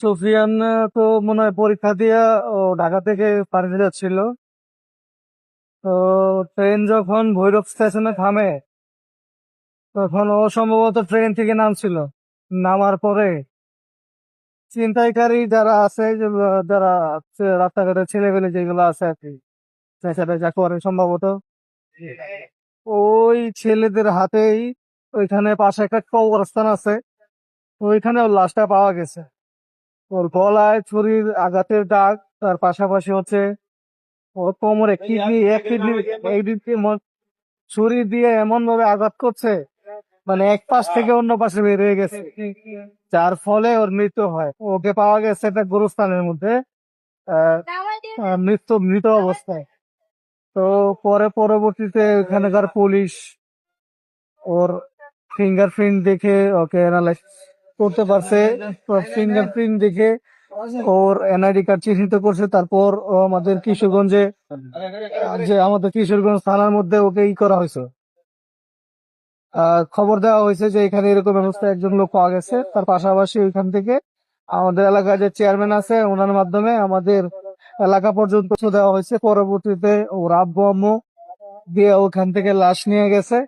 সুফিয়ান তো মনে হয় পরীক্ষা দিয়ে ও ঢাকা থেকে পালিয়ে যাচ্ছিল। তো ট্রেন যখন ভৈরব স্টেশনে থামে তখন ও সম্ভবত ট্রেন থেকে নামছিল। নামার পরে ছিনতাইকারী যারা আছে যারা রাস্তাঘাটে ছেলেপেলে যেগুলো আছে আর কি, নেশাটা যা করে সম্ভবত ওই ছেলেদের হাতেই ওইখানে পাশে একটা কবরস্থান আছে, ওইখানে ওর লাশটা পাওয়া গেছে। ওর গলায় ছুরির আঘাতের দাগ, তার পাশাপাশি হচ্ছে ওর কোমরে কিডনি এক কিডনি এই দিকে ছুরি দিয়ে এমন ভাবে আঘাত করছে, মানে এক পাশ থেকে অন্য পাশে বের হয়ে গেছে, যার ফলে ওর মৃত্যু হয়। ওকে পাওয়া গেছে একটা গোরস্থানের মধ্যে, আহ, মৃত অবস্থায়। তো পরবর্তীতে ওখানকার পুলিশ ওর ফিঙ্গারপ্রিন্ট দেখে ওকে অ্যানালাইজ করতে পারছে। ফিঙ্গারপ্রিন্ট দেখে ওর এনআইডি কার্ড চিহ্নিত করছে। তারপর ও আমাদের কিশোরগঞ্জ থানার মধ্যে ওকে করা হয়েছে, খবর দেওয়া হয়েছে যে এখানে এরকম ব্যবস্থা একজন লোক পাওয়া গেছে। তার পাশাপাশি ওইখান থেকে আমাদের এলাকার যে চেয়ারম্যান আছে ওনার মাধ্যমে আমাদের এলাকা পর্যন্ত তথ্য দেওয়া হয়েছে। পরবর্তীতে ওর আব্বু আম্মু দিয়ে ওখান থেকে লাশ নিয়ে গেছে।